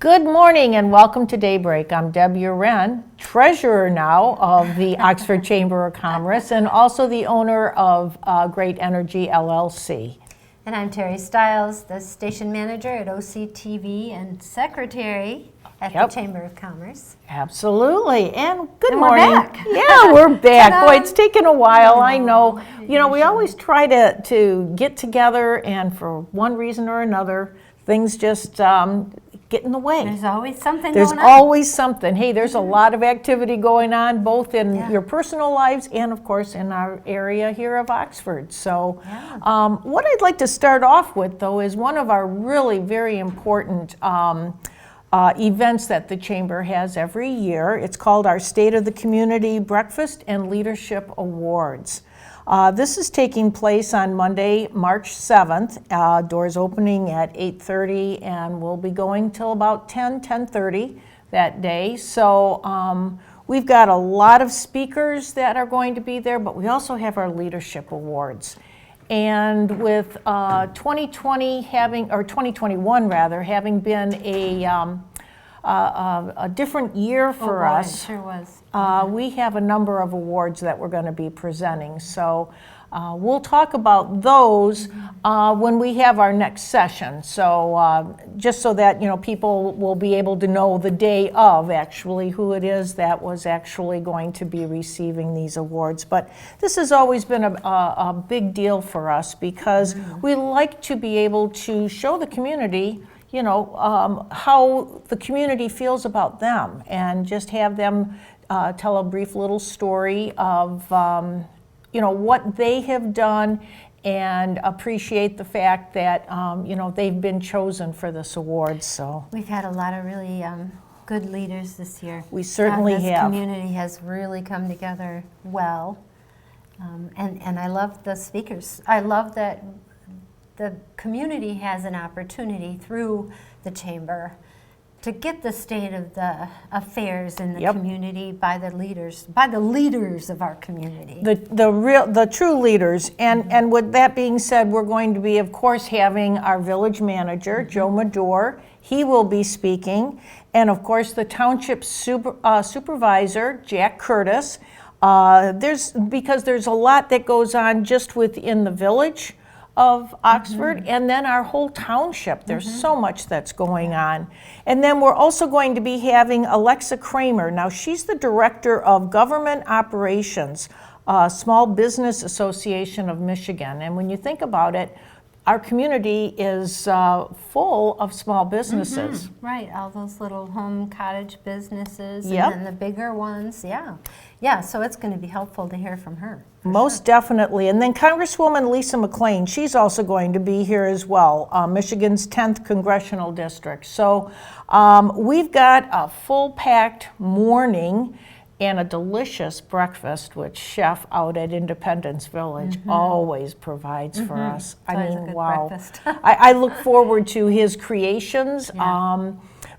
Good morning and welcome to Daybreak. I'm Deb Uren, treasurer now of the Oxford Chamber of Commerce and also the owner of Great Energy LLC. And I'm Terry Stiles, the station manager at OCTV and secretary at the Chamber of Commerce. Absolutely. And good And morning. we're back. Yeah, we're back. Ta-da. Boy, it's taken a while, I know. You know, we always try to get together and for one reason or another, things just get in the way. There's always something There's going on. always something. Hey, there's a lot of activity going on, both in Yeah. your personal lives and, of course, in our area here of Oxford. So what I'd like to start off with, though, is one of our really very important events that the Chamber has every year. It's called our State of the Community Breakfast and Leadership Awards. This is taking place on Monday, March 7th. Doors opening at 8:30 and we'll be going till about 10:30 that day. So we've got a lot of speakers that are going to be there, but we also have our leadership awards. And with 2020 having, or 2021 rather, having been a different year for us. It sure was. We have a number of awards that we're going to be presenting. So we'll talk about those when we have our next session. So just so that, you know, people will be able to know the day of actually who it is that was actually going to be receiving these awards. But this has always been a big deal for us because we like to be able to show the community, you know, how the community feels about them and just have them tell a brief little story of, you know, what they have done and appreciate the fact that, you know, they've been chosen for this award. So We've had a lot of really good leaders this year. We certainly This have. community has really come together well. And I love the speakers. I love that the community has an opportunity through the Chamber to get the state of the affairs in the community by the leaders of our community. The true leaders. And with that being said, we're going to be, of course, having our village manager, Joe Medore. He will be speaking. And of course, the township supervisor, Jack Curtis. Because there's a lot that goes on just within the village of Oxford and then our whole township. There's so much that's going on. And then we're also going to be having Alexa Kramer. Now she's the Director of Government Operations, Small Business Association of Michigan. And when you think about it, our community is full of small businesses. Right, all those little home cottage businesses and Yep. then the bigger ones, Yeah, so it's going to be helpful to hear from her. Most definitely. And then Congresswoman Lisa McLean, she's also going to be here as well, Michigan's 10th Congressional District. So we've got a full-packed morning and a delicious breakfast, which Chef out at Independence Village always provides for us. It's always a mean, good wow. breakfast. I look forward to his creations.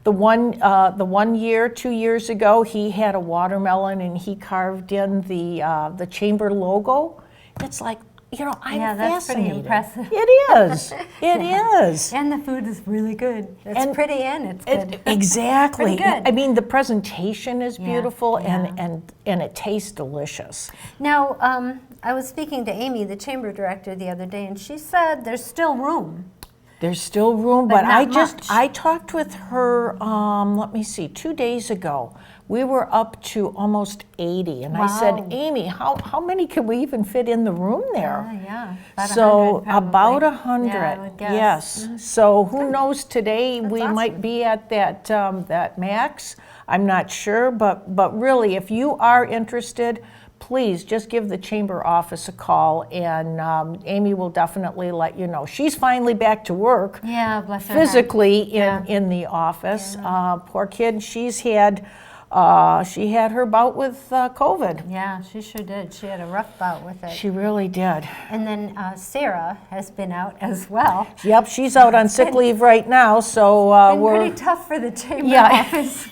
The one year, 2 years ago, he had a watermelon and he carved in the chamber logo. It's like, you know, I'm that's pretty fascinated. impressive. It is. It is. And the food is really good. It's pretty and it's good. Exactly. Pretty good. I mean, the presentation is beautiful yeah. and it tastes delicious. Now, I was speaking to Amy, the chamber director, the other day, and she said there's still room. There's still room, but not much. I talked with her, let me see, 2 days ago. We were up to almost 80, and I said, Wow. Amy, how many can we even fit in the room there? Yeah. About So 100 probably. about 100, Yeah, I would guess. yes. So who knows, today we awesome. might be at that max. I'm not sure, but really, if you are interested, please just give the chamber office a call, and Amy will definitely let you know. She's finally back to work. Yeah, bless her Physically in the office. Poor kid, she had her bout with COVID. Yeah, she sure did. She had a rough bout with it. She really did. And then Sarah has been out as well. Yep, she's out on sick leave right now, so Been we're... pretty tough for the chamber Yeah. office.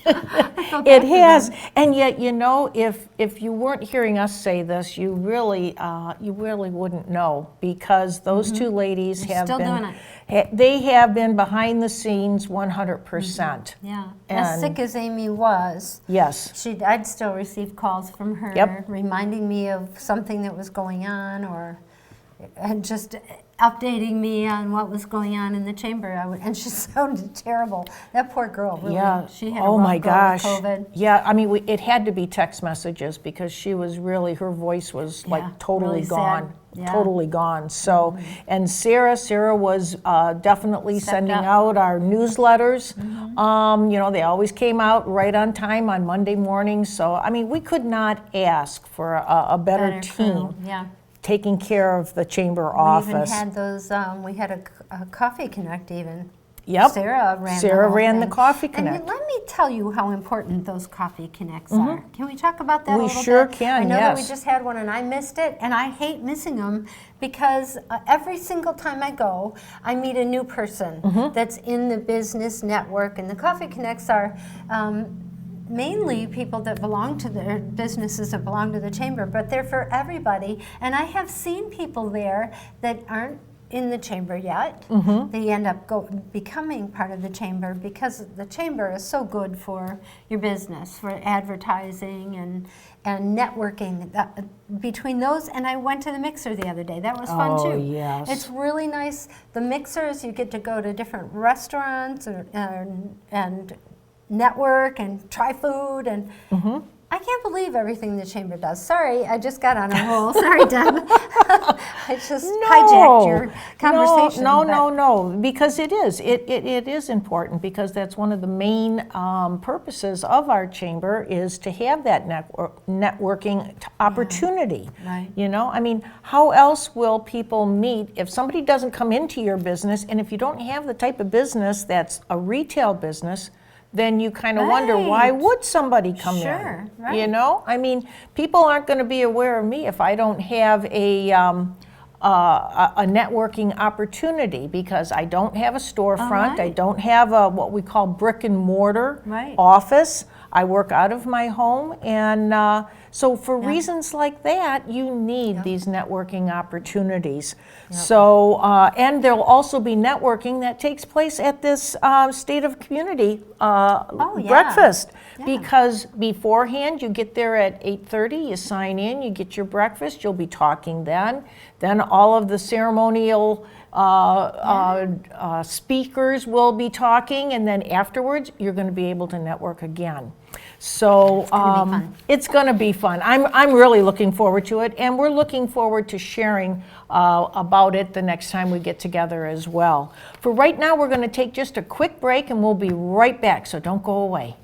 It has, and yet, you know, if you weren't hearing us say this, you really wouldn't know, because those two ladies have still been, doing it. They have been behind the scenes 100%. Yeah. And as sick as Amy was, yes. I'd still receive calls from her reminding me of something that was going on, or just updating me on what was going on in the chamber. And she sounded terrible. That poor girl, really. Yeah. She had a rough go with COVID. Yeah, I mean, it had to be text messages because she was really, her voice was like totally really gone. sad. Yeah. Totally gone. So, and Sarah was definitely sending out our newsletters. You know, they always came out right on time on Monday morning. So, I mean, we could not ask for a better team. Yeah. Taking care of the chamber We office. even had those, we had a Coffee Connect even. Yep. Sarah ran the Coffee Connect. And let me tell you how important those Coffee Connects are. Can we talk about that a little bit? We sure can, I know that we yes. just had one and I missed it, and I hate missing them because every single time I go, I meet a new person that's in the business network, and the Coffee Connects are mainly people that belong to their businesses that belong to the chamber, but they're for everybody. And I have seen people there that aren't in the chamber yet. They end up becoming part of the chamber because the chamber is so good for your business, for advertising and networking. Between those, and I went to the mixer the other day. That was fun too. Yes. It's really nice. The mixers, you get to go to different restaurants and network and try food, and I can't believe everything the chamber does. Sorry, I just got on a roll. Sorry, Deb. I just hijacked your conversation. No, because it is. It is important because that's one of the main purposes of our chamber is to have that networking opportunity. Right. You know, I mean, how else will people meet if somebody doesn't come into your business, and if you don't have the type of business that's a retail business, then you kind of wonder, why would somebody come in? Right. You know, I mean, people aren't going to be aware of me if I don't have a networking opportunity because I don't have a storefront. I don't have a what we call brick and mortar office. I work out of my home, and so for reasons like that, you need these networking opportunities. So, and there'll also be networking that takes place at this State of Community breakfast. Because beforehand, you get there at 8:30, you sign in, you get your breakfast, you'll be talking then. Then all of the ceremonial speakers will be talking, and then afterwards, you're going to be able to network again. So it's going to be fun. I'm really looking forward to it, and we're looking forward to sharing about it the next time we get together as well. For right now, we're going to take just a quick break, and we'll be right back, so don't go away.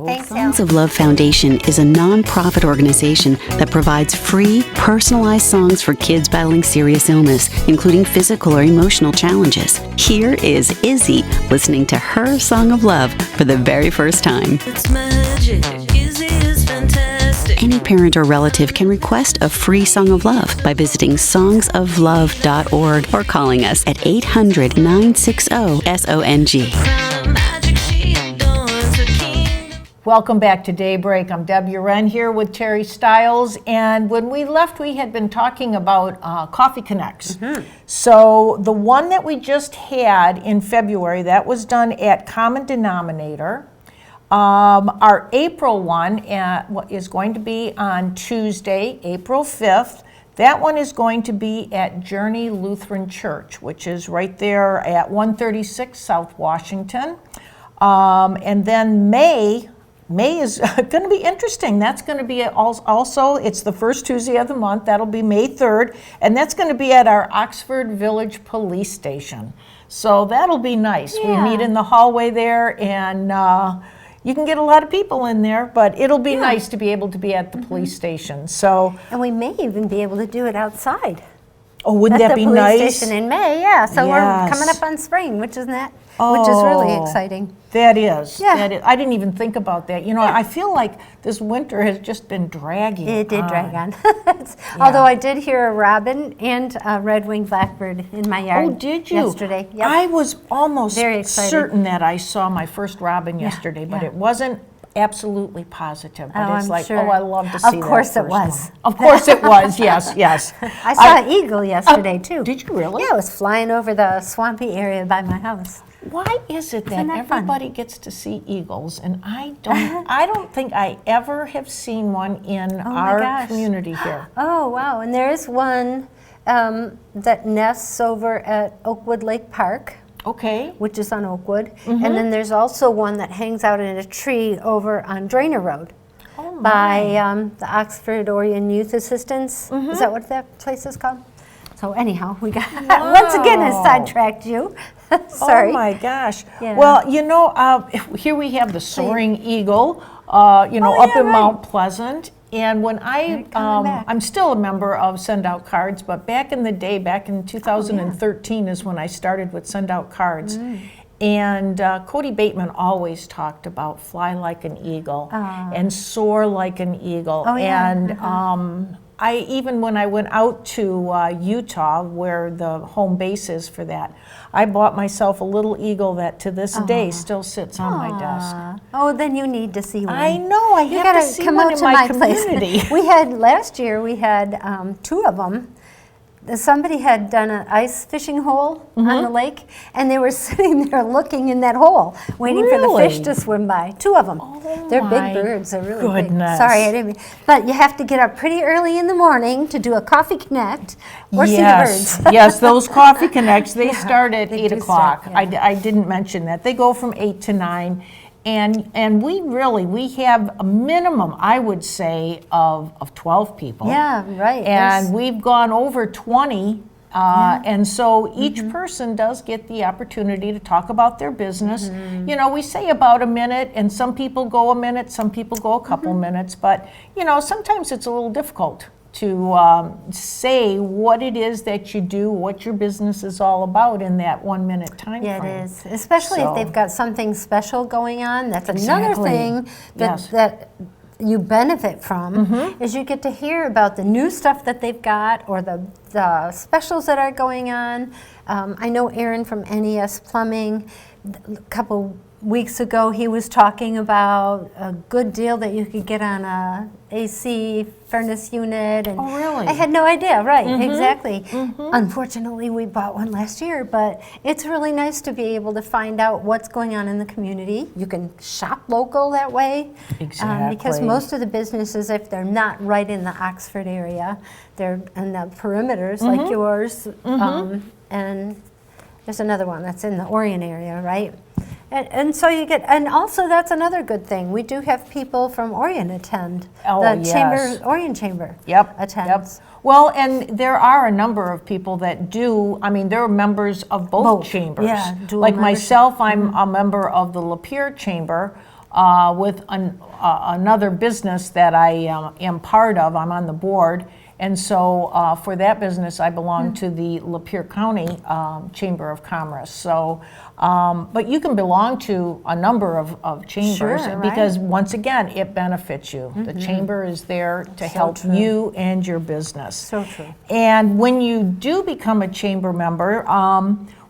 Thanks, Songs of Love Foundation is a non-profit organization that provides free, personalized songs for kids battling serious illness, including physical or emotional challenges. Here is Izzy listening to her Song of Love for the very first time. It's magic. Izzy is fantastic. Any parent or relative can request a free Song of Love by visiting songsoflove.org or calling us at 800-960-SONG. Welcome back to Daybreak. I'm Deb Uren here with Terry Stiles, and when we left, we had been talking about Coffee Connects. So the one that we just had in February, that was done at Common Denominator. Our April one is going to be on Tuesday, April 5th. That one is going to be at Journey Lutheran Church, which is right there at 136 South Washington. And then May is going to be interesting. That's going to be also, it's the first Tuesday of the month. That'll be May 3rd. And that's going to be at our Oxford Village Police Station. So that'll be nice. We meet in the hallway there, and you can get a lot of people in there, but it'll be nice to be able to be at the police station. So, And we may even be able to do it outside. oh, wouldn't that be nice? At the police station in May, So we're coming up on spring, which is really exciting. That is. Yeah. That is. I didn't even think about that. You know, I feel like this winter has just been dragging. It did drag on. Although I did hear a robin and a red-winged blackbird in my yard. Oh, did you? Yesterday. Yep. I was almost Very excited. certain that I saw my first robin yesterday, but it wasn't absolutely positive. But Oh, it's I'm like, sure. oh, I love to see that. Of course it first was. one. Of course it was, yes, yes. I saw an eagle yesterday, too. Did you really? Yeah, it was flying over the swampy area by my house. Why is it that Isn't that fun? everybody gets to see eagles and I don't? I don't think I ever have seen one in my our gosh. community here. Oh, wow. And there is one that nests over at Oakwood Lake Park, Okay. which is on Oakwood. And then there's also one that hangs out in a tree over on Drainer Road Oh my. by the Oxford Orion Youth Assistance. Is that what that place is called? So anyhow, we got, once again, I Wow. sidetracked you. Sorry. Oh my gosh. Yeah. Well, you know, here we have the soaring eagle, you know, Oh, up yeah, in right. Mount Pleasant. And when They're coming back. I'm still a member of Send Out Cards, but back in the day, back in 2013 is when I started with Send Out Cards. And Cody Bateman always talked about fly like an eagle and soar like an eagle. Oh, yeah. And I even when I went out to Utah, where the home base is for that, I bought myself a little eagle that to this day still sits on my desk. Oh, then you need to see one. I know. I You have gotta to see come one out in to my place. community. We had last year. We had 2 of them. Somebody had done an ice fishing hole on the lake, and they were sitting there looking in that hole, waiting for the fish Really? to swim by. 2 of them. They're my big birds. They're really goodness. big. Sorry, I didn't mean. But you have to get up pretty early in the morning to do a coffee connect or see the birds. Yes, those coffee connects, they start at they 8 do o'clock. start, I didn't mention that. They go from 8 to 9. And we have a minimum, I would say, of 12 people. Yeah, right. And we've gone over 20. And so each person does get the opportunity to talk about their business. You know, we say about a minute, and some people go a minute, some people go a couple minutes, but, you know, sometimes it's a little difficult to say what it is that you do, what your business is all about in that 1 minute time Yeah, frame. it is. Especially So- if they've got something special going on. That's another Exactly. thing that, Yes. that you benefit from is you get to hear about the new stuff that they've got or the specials that are going on. I know Aaron from NES Plumbing, a couple weeks ago, he was talking about a good deal that you could get on a AC furnace unit. And Oh, really? I had no idea, right, exactly. Unfortunately, we bought one last year, but it's really nice to be able to find out what's going on in the community. You can shop local that way. Because Exactly. most of the businesses, if they're not right in the Oxford area, they're in the perimeters like yours. And there's another one that's in the Orion area, right? And so you get, and also that's another good thing. We do have people from Orion attend. Oh, the yes. Chamber, Orion Chamber attends. Well, and there are a number of people that do, I mean, there are members of both chambers. yeah, dual like membership. myself, I'm a member of the Lapeer Chamber with another business that I am part of. I'm on the board. And so for that business, I belong to the Lapeer County Chamber of Commerce. So, but you can belong to a number of chambers Sure, because once again, it benefits you. The chamber is there to help true. you and your business. So true. And when you do become a chamber member,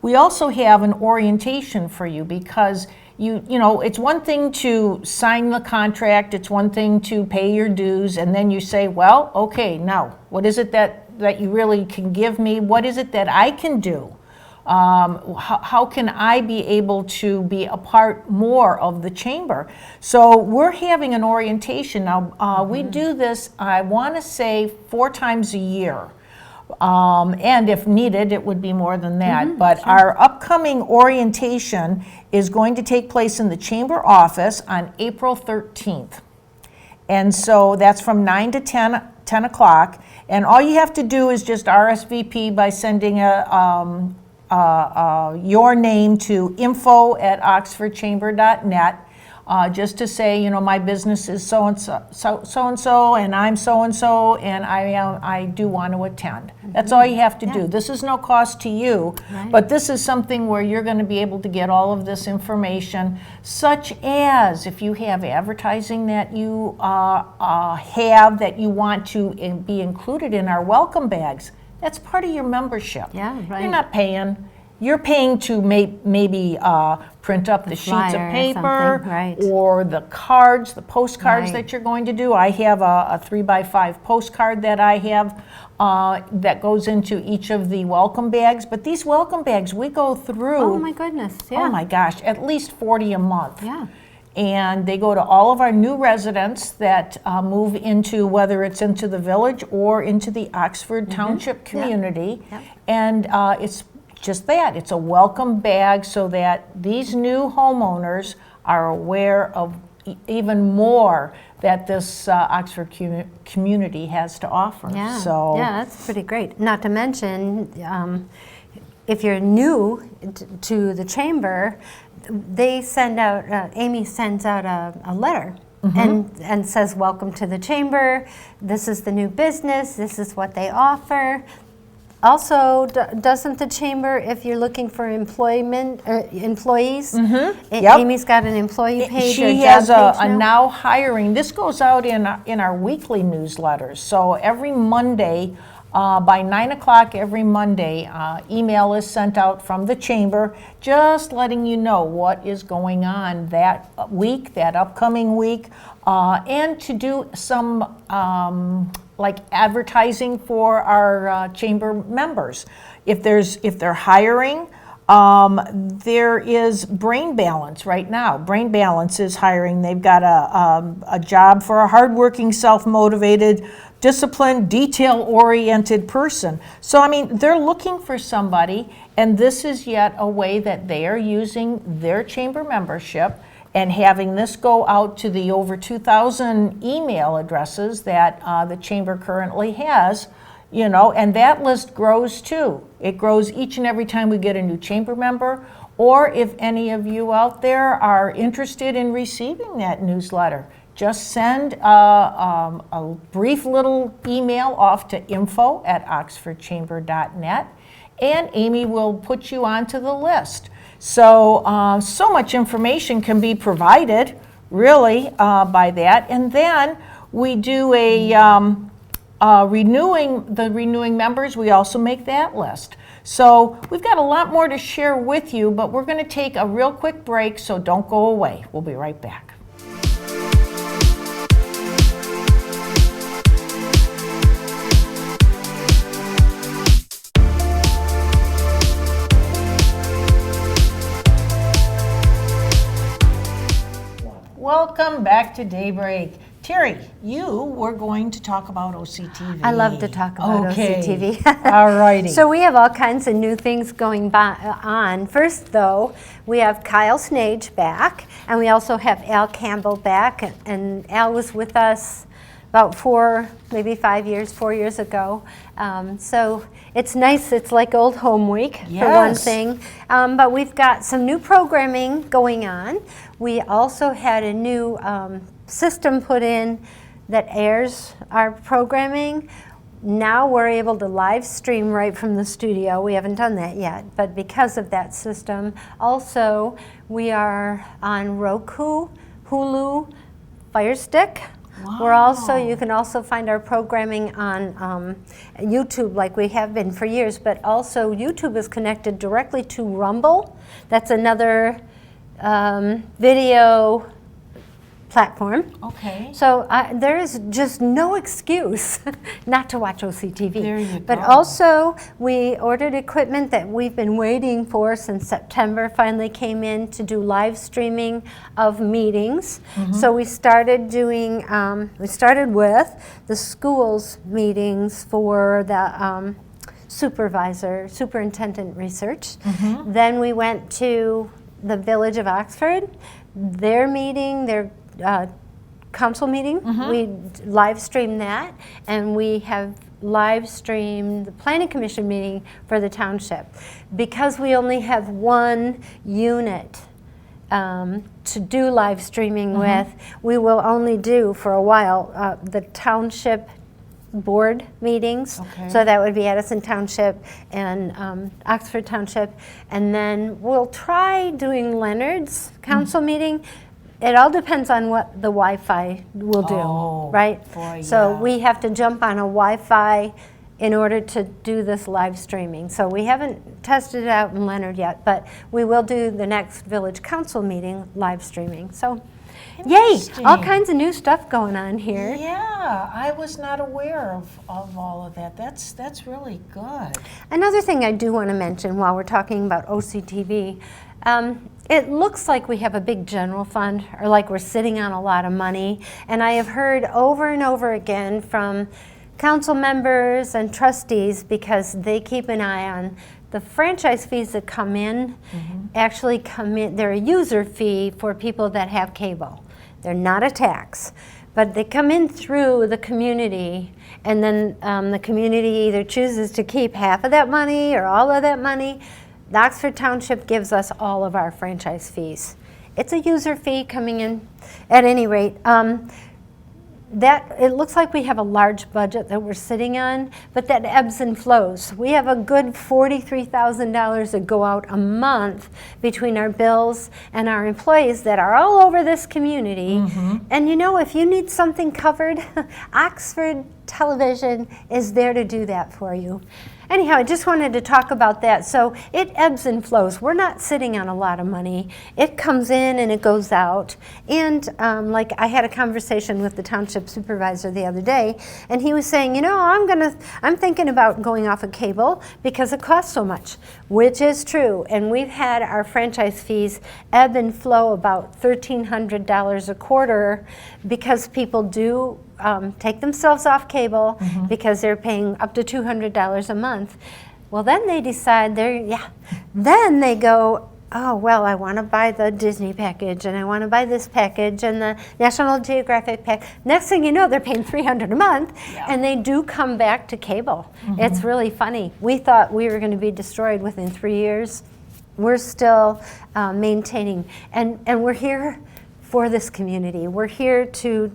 we also have an orientation for you because you know, it's one thing to sign the contract, it's one thing to pay your dues, and then you say, well, okay, now, what is it that you really can give me? What is it that I can do? How can I be able to be a part more of the chamber? So we're having an orientation. Now, we do this, I want to say, 4 times a year. And if needed, it would be more than that. But our upcoming orientation is going to take place in the chamber office on April 13th. And so that's from 9 to 10 o'clock. And all you have to do is just RSVP by sending your name to info@oxfordchamber.net. Just to say, you know, my business is so-and-so, and I'm so-and-so, and I do want to attend. That's all you have to do. This is no cost to you, but this is something where you're going to be able to get all of this information, such as if you have advertising that you have that you want to be included in our welcome bags. That's part of your membership. Yeah, right. You're not paying. you're paying to maybe print up the sheets of flyer or paper, something, right. or the cards, the postcards Right. that you're going to do. I have a 3x5 postcard that I have that goes into each of the welcome bags. But these welcome bags, we go through. Oh my goodness, yeah. Oh my gosh, at least 40 a month. Yeah. And they go to all of our new residents that move into, whether it's into the village or into the Oxford Township community. Yep. And it's just that. It's a welcome bag so that these new homeowners are aware of even more that this Oxford community has to offer. Yeah, So, yeah, that's pretty great. Not to mention, if you're new to the chamber, they send out, Amy sends out a letter and says, welcome to the chamber, this is the new business, this is what they offer. Also, doesn't the chamber, if you're looking for employees, Yep. Amy's got an employee page or she job has a page now hiring. This goes out in our weekly newsletters. So every Monday, by 9 o'clock every Monday, email is sent out from the chamber, just letting you know what is going on that week, that upcoming week, and to do some like advertising for our chamber members. If they're hiring, there is Brain Balance right now. Brain Balance is hiring. They've got a job for a hardworking, self-motivated, disciplined, detail-oriented person. So, I mean, they're looking for somebody, and this is yet a way that they are using their chamber membership and having this go out to the over 2,000 email addresses that the chamber currently has, you know, and that list grows too. It grows each and every time we get a new chamber member, or if any of you out there are interested in receiving that newsletter, just send a brief little email off to info@oxfordchamber.net, and Amy will put you onto the list. So, so much information can be provided, really, by that. And then we do renewing members, we also make that list. So we've got a lot more to share with you, but we're going to take a real quick break, so don't go away. We'll be right back. Welcome back to Daybreak. Terry, you were going to talk about OCTV. I love to talk about OCTV. All righty. So we have all kinds of new things going on. First, though, we have Kyle Snage back, and we also have Al Campbell back. And Al was with us about 4 years ago. So it's nice. It's like old home week, for one Yes. thing. But we've got some new programming going on. We also had a new system put in that airs our programming. Now we're able to live stream right from the studio. We haven't done that yet, but because of that system. Also, we are on Roku, Hulu, Fire Stick. We're also, you can also find our programming on YouTube like we have been for years, but also YouTube is connected directly to Rumble. That's another video platform. Okay. So there is just no excuse not to watch OCTV. There you But go. also, we ordered equipment that we've been waiting for since September, finally came in to do live streaming of meetings. So we started doing, we started with the school's meetings for the superintendent research. Then we went to the Village of Oxford, their meeting, their council meeting. We live streamed that, and we have live streamed the planning commission meeting for the township. Because we only have one unit to do live streaming with, we will only do for a while the township board meetings. Okay. So that would be Edison Township and Oxford Township. And then we'll try doing Leonard's council meeting. It all depends on what the Wi-Fi will do, Oh, right? boy, So yeah. we have to jump on a Wi-Fi in order to do this live streaming. So we haven't tested it out in Leonard yet, but we will do the next Village Council meeting live streaming. So yay, all kinds of new stuff going on here. Yeah, I was not aware of all of that. That's really good. Another thing I do want to mention while we're talking about OCTV, it looks like we have a big general fund, or like we're sitting on a lot of money. And I have heard over and over again from council members and trustees, because they keep an eye on the franchise fees that come in, actually come in, they're a user fee for people that have cable. They're not a tax, but they come in through the community, and then the community either chooses to keep half of that money or all of that money. The Oxford Township gives us all of our franchise fees. It's a user fee coming in. At any rate, that it looks like we have a large budget that we're sitting on, but that ebbs and flows. We have a good $43,000 that go out a month between our bills and our employees that are all over this community. And you know, if you need something covered, Oxford Television is there to do that for you. Anyhow, I just wanted to talk about that. So it ebbs and flows. We're not sitting on a lot of money. It comes in and it goes out. And like I had a conversation with the township supervisor the other day, and he was saying, you know, I'm thinking about going off of cable because it costs so much, which is true. And we've had our franchise fees ebb and flow about $1,300 a quarter because people do take themselves off cable because they're paying up to $200 a month. Well, then they decide then they go, oh, well, I want to buy the Disney package, and I want to buy this package and the National Geographic pack. Next thing you know, they're paying $300 a month, and they do come back to cable. It's really funny. We thought we were going to be destroyed within 3 years. We're still maintaining, and we're here for this community. We're here to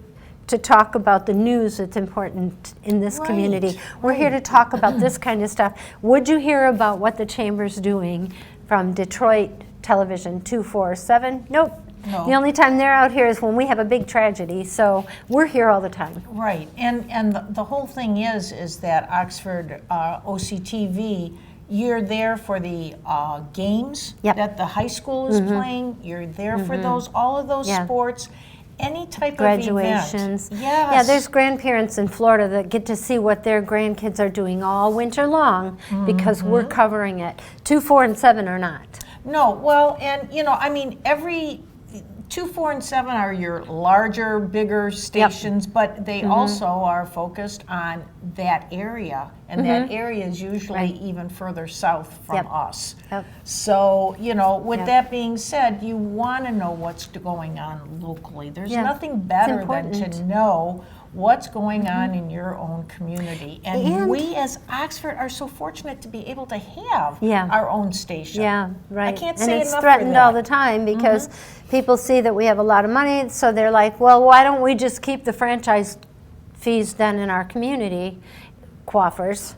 talk about the news that's important in this community. We're here to talk about this kind of stuff. Would you hear about what the Chamber's doing from Detroit Television 247? Nope. No. The only time they're out here is when we have a big tragedy, so we're here all the time. Right, and the whole thing is that Oxford OCTV, you're there for the games that the high school is playing. You're there for all of those sports. Any type graduations. of event. Yeah, there's grandparents in Florida that get to see what their grandkids are doing all winter long because we're covering it. 2, 4, and 7 are not. No, well, and you know, I mean, every 2, 4, and 7 are your larger, bigger stations, but they also are focused on that area, and that area is usually even further south from us. So, you know, with that being said, you want to know what's going on locally. There's nothing better than to know what's going on in your own community. And we as Oxford are so fortunate to be able to have our own station. Yeah, right. I can't and say it's enough threatened for that. all the time because people see that we have a lot of money, so they're like, well, why don't we just keep the franchise fees then in our community coffers?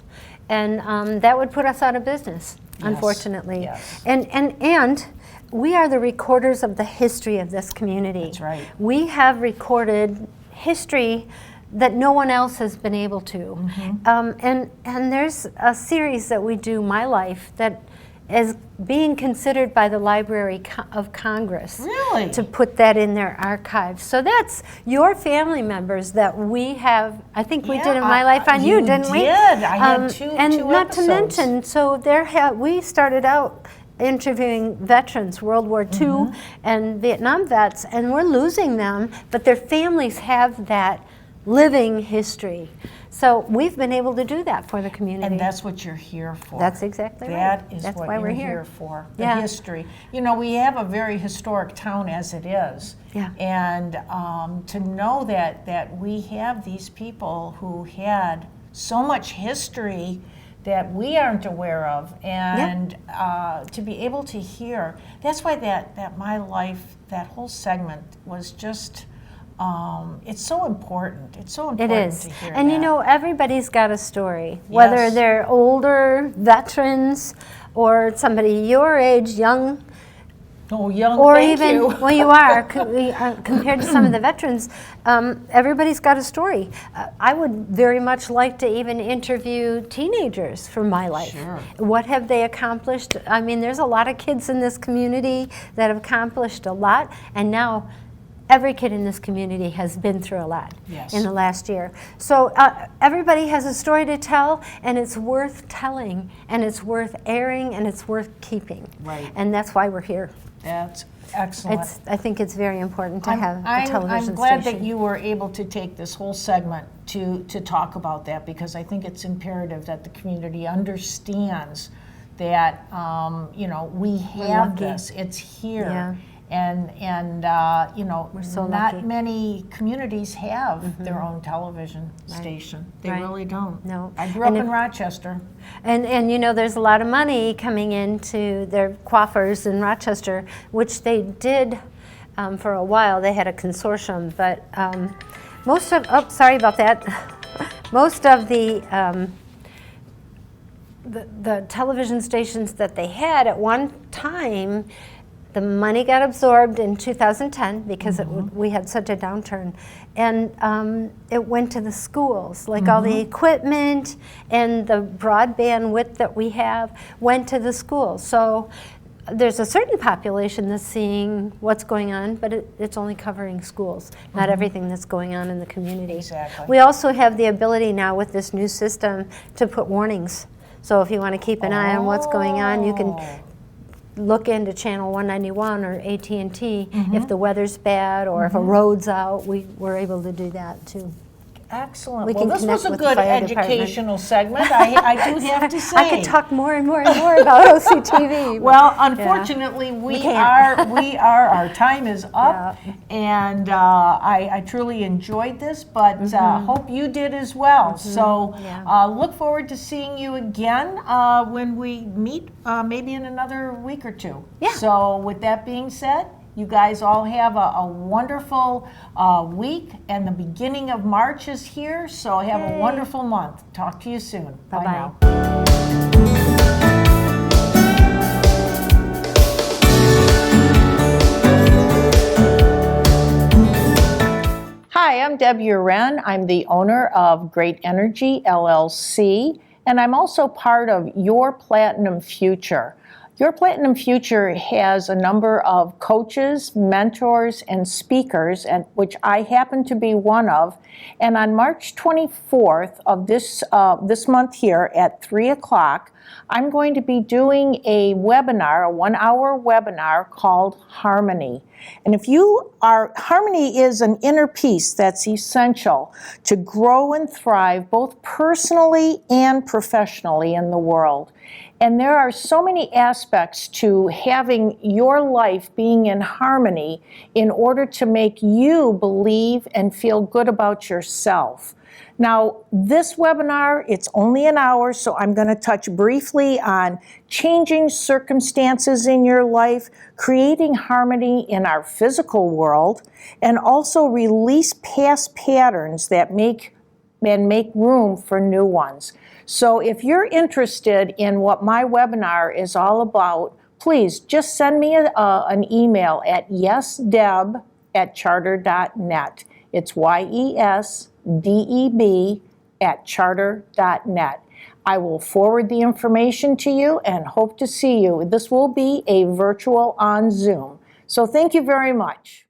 And that would put us out of business, unfortunately. And we are the recorders of the history of this community. That's right. We have recorded history that no one else has been able to. And there's a series that we do, My Life, that is being considered by the Library of Congress to put that in their archives. So that's your family members that we have. I think we did in My Life on You, didn't we? You did. I had two and not episodes. to mention, so we started out interviewing veterans, World War II and Vietnam vets, and we're losing them, but their families have that living history. So we've been able to do that for the community. And that's what you're here for. That's exactly right. That is That's what why you're we're here for, the history. You know, we have a very historic town as it is. And to know that we have these people who had so much history that we aren't aware of, and to be able to hear, that's why that My Life, that whole segment was just, it's so important. It's so important to hear and that. you know, everybody's got a story, whether they're older veterans or somebody your age, young Oh, young, or thank even, you. well, you are, compared to some of the veterans, everybody's got a story. I would very much like to even interview teenagers from my life. Sure. What have they accomplished? I mean, there's a lot of kids in this community that have accomplished a lot, and now every kid in this community has been through a lot Yes. in the last year. So everybody has a story to tell, and it's worth telling, and it's worth airing, and it's worth keeping. Right. And that's why we're here. That's excellent. I think it's very important to have a television I'm glad station. that you were able to take this whole segment to talk about that, because I think it's imperative that the community understands that we have lucky. this. It's here. Yeah. And We're so not lucky. many communities have their own television station. They Right. really don't. No. I grew up And in if- Rochester. And there's a lot of money coming into their coffers in Rochester, which they did for a while. They had a consortium, but most of, sorry about that. Most of the television stations that they had at one time, the money got absorbed in 2010 because we had such a downturn, and it went to the schools. Like all the equipment and the broadband width that we have went to the schools. So there's a certain population that's seeing what's going on, but it's only covering schools, not everything that's going on in the community. Exactly. We also have the ability now with this new system to put warnings. So if you want to keep an eye on what's going on, you can look into channel 191 or AT&T if the weather's bad or if a road's out. We're able to do that too. Excellent. We Well, can this was connect a with the good fire department. educational segment, I do have to say. I could talk more and more and more about OCTV. but- Well, unfortunately, our time is up, and I truly enjoyed this, but hope you did as well. So look forward to seeing you again when we meet, maybe in another week or two. Yeah. So with that being said, you guys all have a wonderful week, and the beginning of March is here, so have a wonderful month. Talk to you soon. Bye Bye-bye. now. Hi, I'm Deb Uren. I'm the owner of Great Energy LLC, and I'm also part of Your Platinum Future. Your Platinum Future has a number of coaches, mentors, and speakers, and which I happen to be one of. And on March 24th of this month here at 3 o'clock, I'm going to be doing a webinar, a 1-hour webinar called Harmony. And Harmony is an inner peace that's essential to grow and thrive both personally and professionally in the world. And there are so many aspects to having your life being in harmony in order to make you believe and feel good about yourself. Now, this webinar, it's only an hour, so I'm going to touch briefly on changing circumstances in your life, creating harmony in our physical world, and also release past patterns that make room for new ones. So if you're interested in what my webinar is all about, please just send me an email at yesdeb@charter.net. It's YESDEB@charter.net. I will forward the information to you and hope to see you. This will be a virtual on Zoom. So thank you very much.